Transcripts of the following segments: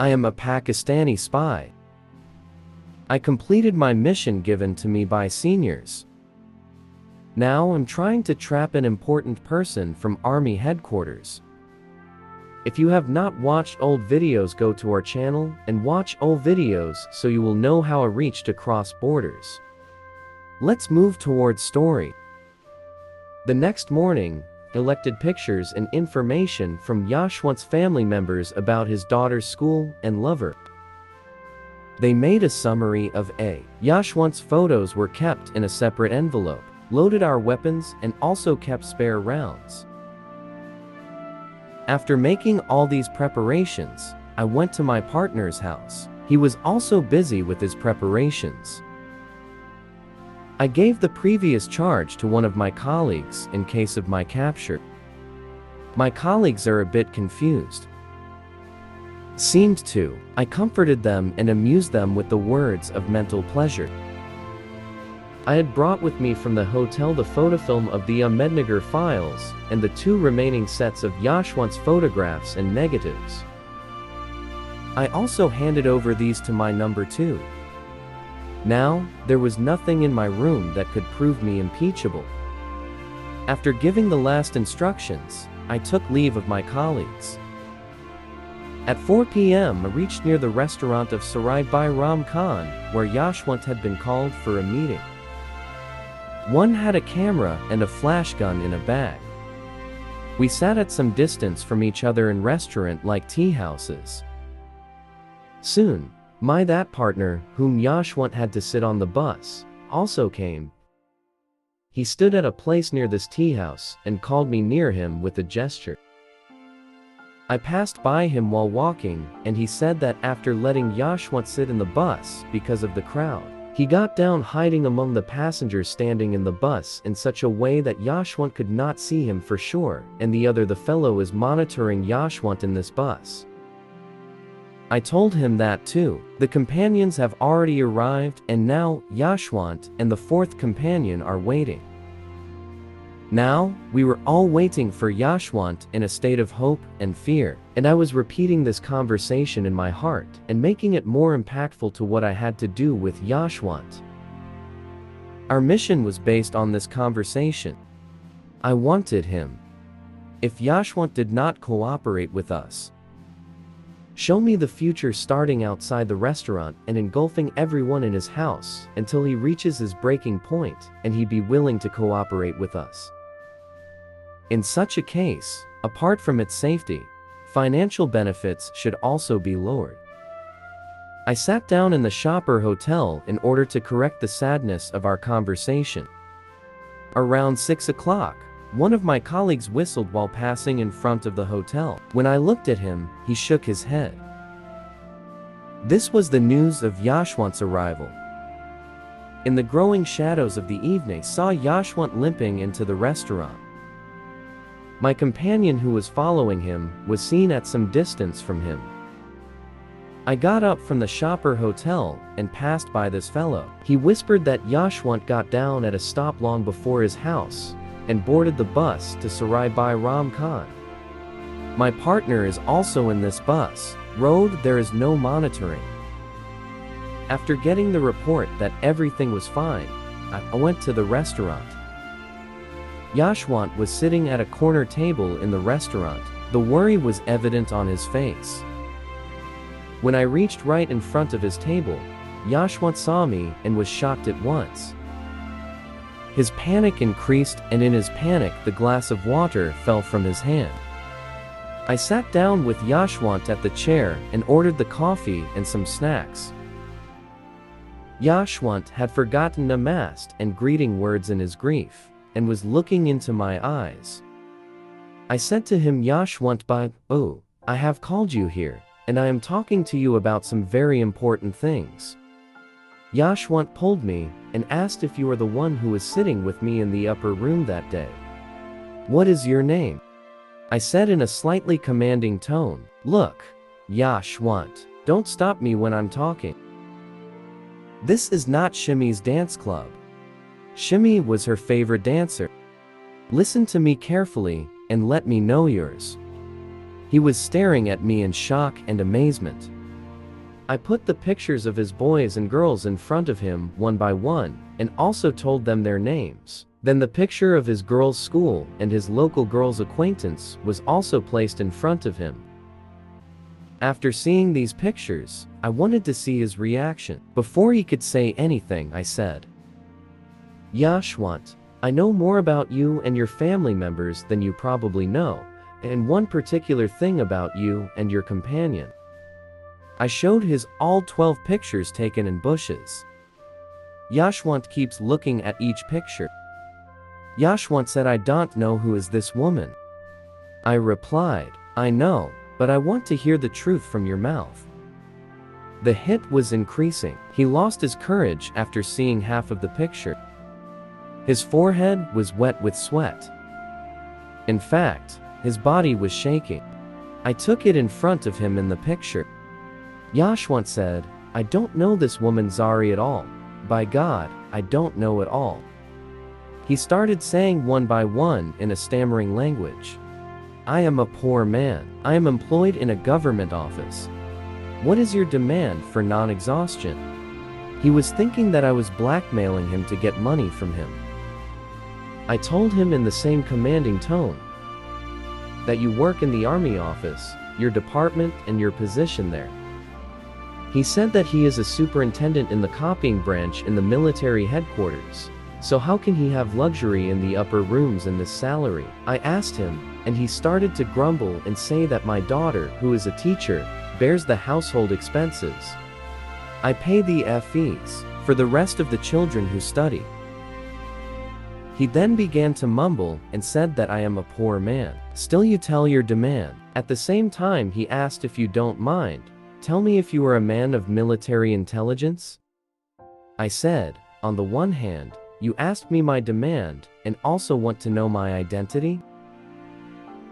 I am a Pakistani spy. I completed my mission given to me by seniors. Now I'm trying to trap an important person from Army headquarters. If you have not watched old videos, go to our channel and watch old videos so you will know how I reached across borders. Let's move towards story. The next morning, collected pictures and information from Yashwant's family members about his daughter's school and lover. They made a summary of A. Yashwant's photos were kept in a separate envelope, loaded our weapons, and also kept spare rounds. After making all these preparations, I went to my partner's house. He was also busy with his preparations. I gave the previous charge to one of my colleagues in case of my capture. My colleagues are a bit confused. Seemed to. I comforted them and amused them with the words of mental pleasure. I had brought with me from the hotel the photofilm of the Ahmednagar files and the 2 remaining sets of Yashwant's photographs and negatives. I also handed over these to my number 2. Now, there was nothing in my room that could prove me impeachable. After giving the last instructions, I took leave of my colleagues. At 4 p.m. I reached near the restaurant of Sarai Bairam Khan, where Yashwant had been called for a meeting. One had a camera and a flash gun in a bag. We sat at some distance from each other in restaurant-like tea houses. Soon, that partner, whom Yashwant had to sit on the bus, also came. He stood at a place near this tea house and called me near him with a gesture. I passed by him while walking, and he said that after letting Yashwant sit in the bus because of the crowd, he got down hiding among the passengers standing in the bus in such a way that Yashwant could not see him for sure, and the fellow is monitoring Yashwant in this bus. I told him that too. The companions have already arrived, and now Yashwant and the 4th companion are waiting. Now, we were all waiting for Yashwant in a state of hope and fear, and I was repeating this conversation in my heart and making it more impactful to what I had to do with Yashwant. Our mission was based on this conversation. I wanted him. If Yashwant did not cooperate with us, show me the future starting outside the restaurant and engulfing everyone in his house until he reaches his breaking point and he be willing to cooperate with us. In such a case, apart from its safety, financial benefits should also be lowered. I sat down in the Shopper Hotel in order to correct the sadness of our conversation. Around 6 o'clock, one of my colleagues whistled while passing in front of the hotel. When I looked at him, he shook his head. This was the news of Yashwant's arrival. In the growing shadows of the evening, I saw Yashwant limping into the restaurant. My companion who was following him was seen at some distance from him. I got up from the Shopper Hotel and passed by this fellow. He whispered that Yashwant got down at a stop long before his house and boarded the bus to Sarai Bairam Khan. My partner is also in this bus. Road, there is no monitoring. After getting the report that everything was fine, I went to the restaurant. Yashwant was sitting at a corner table in the restaurant. The worry was evident on his face. When I reached right in front of his table, Yashwant saw me and was shocked at once. His panic increased, and in his panic the glass of water fell from his hand. I sat down with Yashwant at the chair and ordered the coffee and some snacks. Yashwant had forgotten namaste and greeting words in his grief, and was looking into my eyes. I said to him, Yashwant, I have called you here, and I am talking to you about some very important things. Yashwant pulled me and asked if you were the one who was sitting with me in the upper room that day. What is your name? I said in a slightly commanding tone. Look, Yashwant, don't stop me when I'm talking. This is not Shimi's dance club. Shimi was her favorite dancer. Listen to me carefully and let me know yours. He was staring at me in shock and amazement. I put the pictures of his boys and girls in front of him one by one, and also told them their names. Then the picture of his girls' school and his local girls' acquaintance was also placed in front of him. After seeing these pictures, I wanted to see his reaction. Before he could say anything, I said, "Yashwant, I know more about you and your family members than you probably know, and one particular thing about you and your companion." I showed his all 12 pictures taken in bushes. Yashwant keeps looking at each picture. Yashwant said, "I don't know who is this woman." I replied, "I know, but I want to hear the truth from your mouth." The hit was increasing. He lost his courage after seeing half of the picture. His forehead was wet with sweat. In fact, his body was shaking. I took it in front of him in the picture. Yashwant said, "I don't know this woman Zari at all. By God, I don't know at all." He started saying one by one in a stammering language. "I am a poor man. I am employed in a government office. What is your demand for non-exhaustion?" He was thinking that I was blackmailing him to get money from him. I told him in the same commanding tone that you work in the army office, your department and your position there. He said that he is a superintendent in the copying branch in the military headquarters. So how can he have luxury in the upper rooms and this salary? I asked him, and he started to grumble and say that my daughter, who is a teacher, bears the household expenses. I pay the fees for the rest of the children who study. He then began to mumble and said that I am a poor man. Still you tell your demand. At the same time he asked, "If you don't mind, tell me if you are a man of military intelligence?" I said, "On the one hand, you asked me my demand and also want to know my identity?"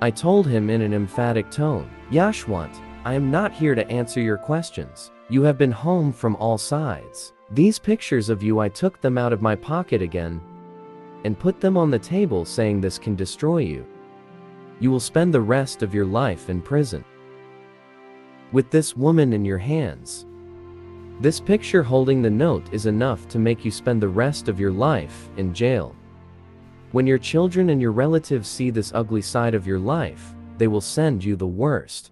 I told him in an emphatic tone, "Yashwant, I am not here to answer your questions. You have been home from all sides. These pictures of you, I took them out of my pocket again and put them on the table, saying this can destroy you. You will spend the rest of your life in prison with this woman in your hands. This picture holding the note is enough to make you spend the rest of your life in jail. When your children and your relatives see this ugly side of your life, they will send you the worst.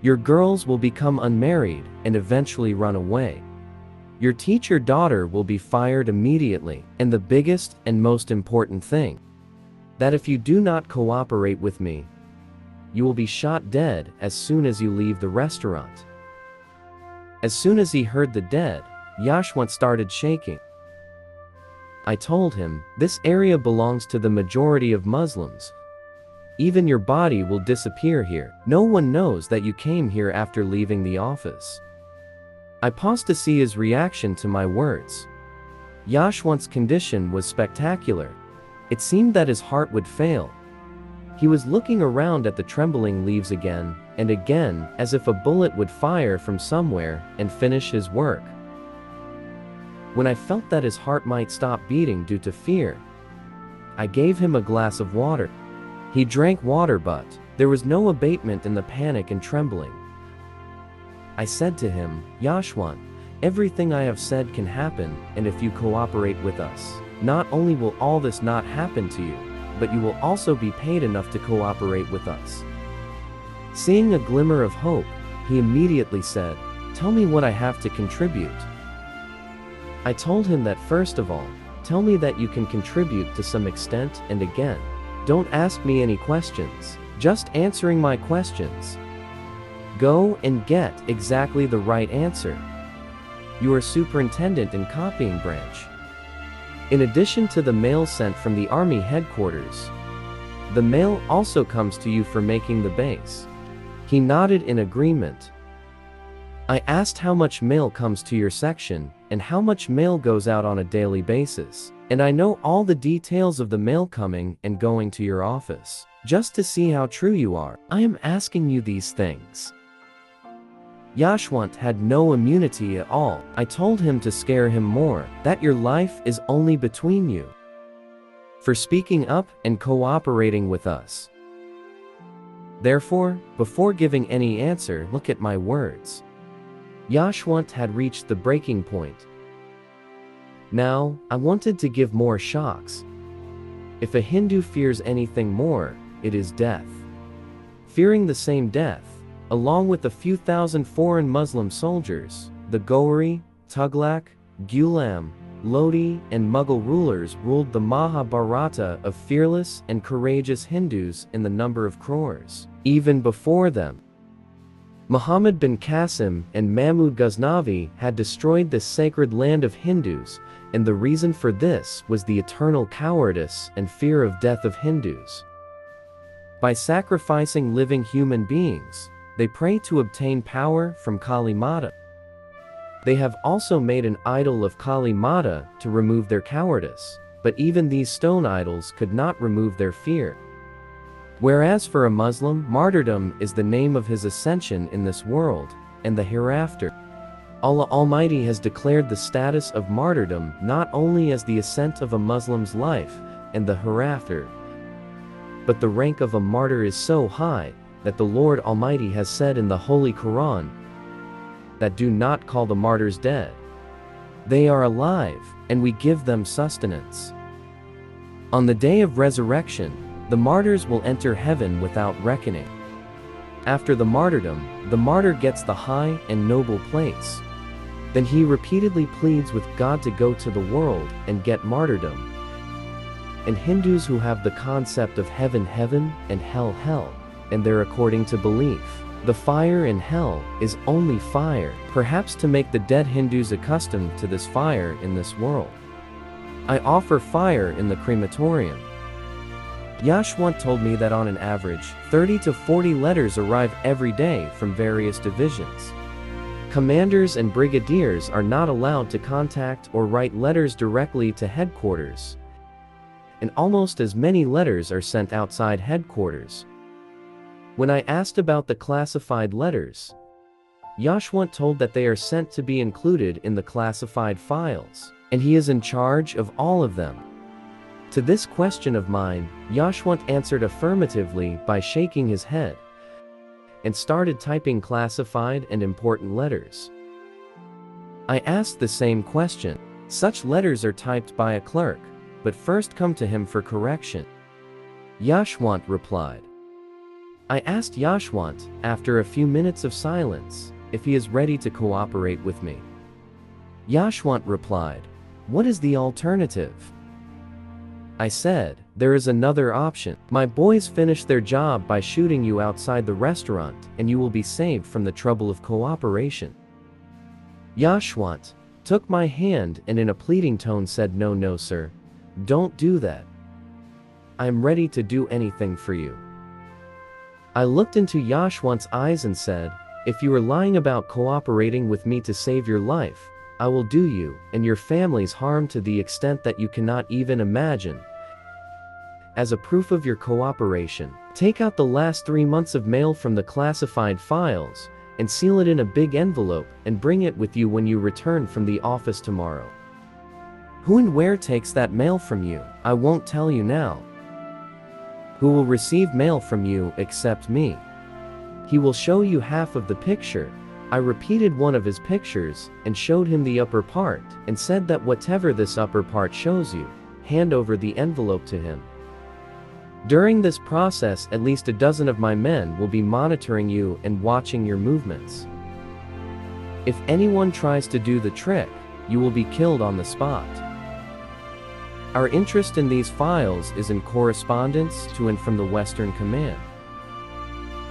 Your girls will become unmarried and eventually run away. Your teacher daughter will be fired immediately, and the biggest and most important thing, that if you do not cooperate with me, you will be shot dead as soon as you leave the restaurant." As soon as he heard the dead, Yashwant started shaking. I told him, "This area belongs to the majority of Muslims. Even your body will disappear here. No one knows that you came here after leaving the office." I paused to see his reaction to my words. Yashwant's condition was spectacular. It seemed that his heart would fail. He was looking around at the trembling leaves again and again, as if a bullet would fire from somewhere and finish his work. When I felt that his heart might stop beating due to fear, I gave him a glass of water. He drank water, but there was no abatement in the panic and trembling. I said to him, "Yashwant, everything I have said can happen, and if you cooperate with us, not only will all this not happen to you, but you will also be paid enough to cooperate with us." Seeing a glimmer of hope, he immediately said, "Tell me what I have to contribute." I told him that first of all, tell me that you can contribute to some extent, and again, don't ask me any questions, just answering my questions. Go and get exactly the right answer. You are superintendent in copying branch. In addition to the mail sent from the army headquarters, the mail also comes to you for making the base. He nodded in agreement. I asked how much mail comes to your section and how much mail goes out on a daily basis, and I know all the details of the mail coming and going to your office. Just to see how true you are, I am asking you these things. Yashwant had no immunity at all. I told him to scare him more, that your life is only between you, for speaking up and cooperating with us. Therefore, before giving any answer, look at my words. Yashwant had reached the breaking point. Now, I wanted to give more shocks. If a Hindu fears anything more, it is death. Fearing the same death, along with a few thousand foreign Muslim soldiers, the Gauri, Tughlaq, Ghulam, Lodi, and Mughal rulers ruled the Mahabharata of fearless and courageous Hindus in the number of crores. Even before them, Muhammad bin Qasim and Mahmud Ghaznavi had destroyed this sacred land of Hindus, and the reason for this was the eternal cowardice and fear of death of Hindus. By sacrificing living human beings, they pray to obtain power from Kali Mata. They have also made an idol of Kali Mata to remove their cowardice, but even these stone idols could not remove their fear. Whereas for a Muslim, martyrdom is the name of his ascension in this world and the hereafter. Allah Almighty has declared the status of martyrdom not only as the ascent of a Muslim's life and the hereafter, but the rank of a martyr is so high that the Lord Almighty has said in the Holy Quran that do not call the martyrs dead. They are alive, and we give them sustenance. On the day of resurrection, the martyrs will enter heaven without reckoning. After the martyrdom, the martyr gets the high and noble place. Then he repeatedly pleads with God to go to the world and get martyrdom. And Hindus who have the concept of heaven heaven and hell hell, and they're according to belief, the fire in hell is only fire, perhaps to make the dead Hindus accustomed to this fire in this world. I offer fire in the crematorium. Yashwant told me that on an average, 30 to 40 letters arrive every day from various divisions. Commanders and brigadiers are not allowed to contact or write letters directly to headquarters, and almost as many letters are sent outside headquarters. When I asked about the classified letters, Yashwant told that they are sent to be included in the classified files, and he is in charge of all of them. To this question of mine, Yashwant answered affirmatively by shaking his head, and started typing classified and important letters. I asked the same question. Such letters are typed by a clerk, but first come to him for correction. Yashwant replied. I asked Yashwant, after a few minutes of silence, if he is ready to cooperate with me. Yashwant replied, "What is the alternative?" I said, "There is another option. My boys finish their job by shooting you outside the restaurant, and you will be saved from the trouble of cooperation." Yashwant took my hand and in a pleading tone said, No, sir. Don't do that. I am ready to do anything for you." I looked into Yashwant's eyes and said, "If you are lying about cooperating with me to save your life, I will do you and your family's harm to the extent that you cannot even imagine. As a proof of your cooperation, take out the last 3 months of mail from the classified files and seal it in a big envelope and bring it with you when you return from the office tomorrow." "Who and where takes that mail from you? I won't tell you now." "Who will receive mail from you except me? He will show you half of the picture." I repeated one of his pictures and showed him the upper part and said that whatever this upper part shows you, hand over the envelope to him. During this process, at least a dozen of my men will be monitoring you and watching your movements. If anyone tries to do the trick, you will be killed on the spot. Our interest in these files is in correspondence to and from the Western Command.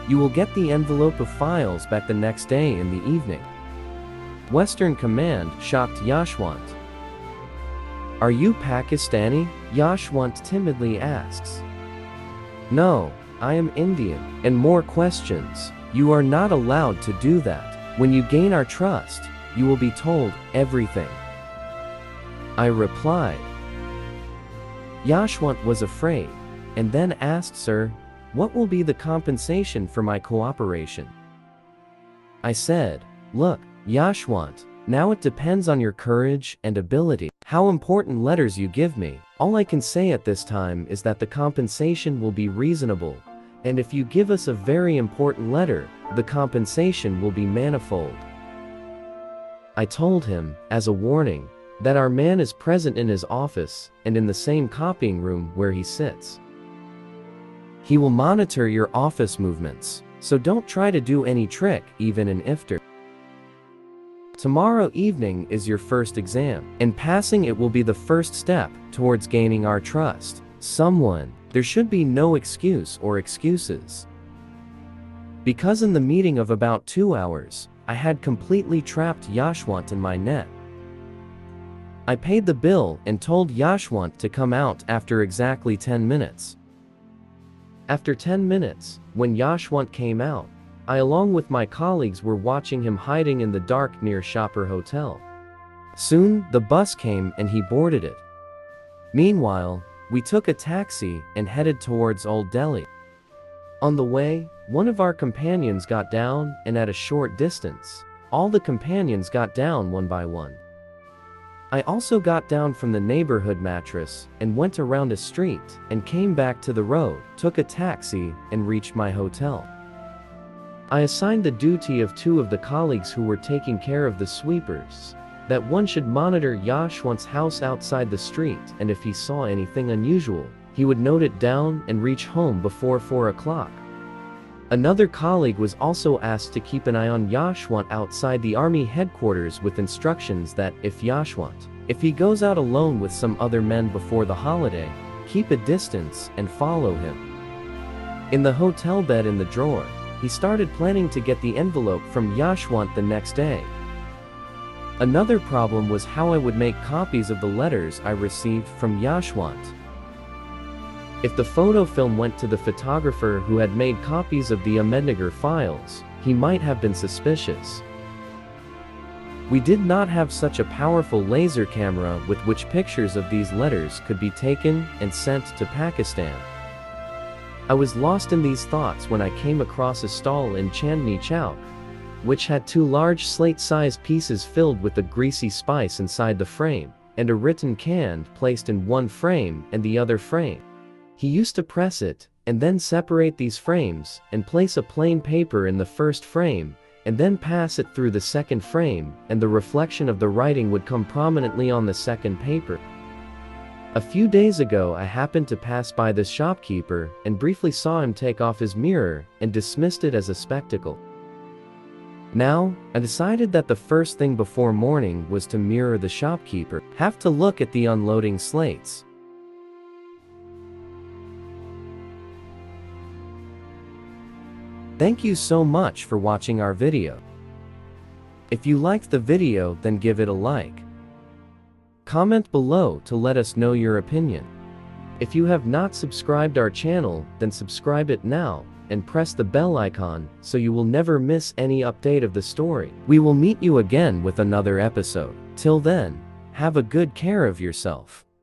You will get the envelope of files back the next day in the evening. Western Command shocked Yashwant. "Are you Pakistani?" Yashwant timidly asks. "No, I am Indian." "And more questions. You are not allowed to do that. When you gain our trust, you will be told everything." I replied. Yashwant was afraid, and then asked, "Sir, what will be the compensation for my cooperation?" I said, "Look, Yashwant, now it depends on your courage and ability, how important letters you give me. All I can say at this time is that the compensation will be reasonable, and if you give us a very important letter, the compensation will be manifold." I told him, as a warning, that our man is present in his office and in the same copying room where he sits. He will monitor your office movements, so don't try to do any trick even in iftar. Tomorrow evening is your first exam, and passing it will be the first step towards gaining our trust. There should be no excuse or excuses. Because in the meeting of about 2 hours, I had completely trapped Yashwant in my net. I paid the bill and told Yashwant to come out after exactly 10 minutes. After 10 minutes, when Yashwant came out, I along with my colleagues were watching him hiding in the dark near Shopper Hotel. Soon, the bus came and he boarded it. Meanwhile, we took a taxi and headed towards Old Delhi. On the way, one of our companions got down, and at a short distance, all the companions got down one by one. I also got down from the neighborhood mattress and went around a street and came back to the road, took a taxi, and reached my hotel. I assigned the duty of 2 of the colleagues who were taking care of the sweepers, that one should monitor Yashwant's house outside the street, and if he saw anything unusual, he would note it down and reach home before 4 o'clock. Another colleague was also asked to keep an eye on Yashwant outside the army headquarters with instructions that if he goes out alone with some other men before the holiday, keep a distance and follow him. In the hotel bed in the drawer, he started planning to get the envelope from Yashwant the next day. Another problem was how I would make copies of the letters I received from Yashwant. If the photo film went to the photographer who had made copies of the Ahmednagar files, he might have been suspicious. We did not have such a powerful laser camera with which pictures of these letters could be taken and sent to Pakistan. I was lost in these thoughts when I came across a stall in Chandni Chowk, which had 2 large slate-sized pieces filled with a greasy spice inside the frame, and a written can placed in one frame and the other frame. He used to press it, and then separate these frames, and place a plain paper in the first frame, and then pass it through the second frame, and the reflection of the writing would come prominently on the second paper. A few days ago I happened to pass by this shopkeeper, and briefly saw him take off his mirror, and dismissed it as a spectacle. Now, I decided that the first thing before morning was to mirror the shopkeeper, have to look at the unloading slates. Thank you so much for watching our video. If you liked the video, then give it a like. Comment below to let us know your opinion. If you have not subscribed our channel, then subscribe it now, and press the bell icon so you will never miss any update of the story. We will meet you again with another episode. Till then, have a good care of yourself.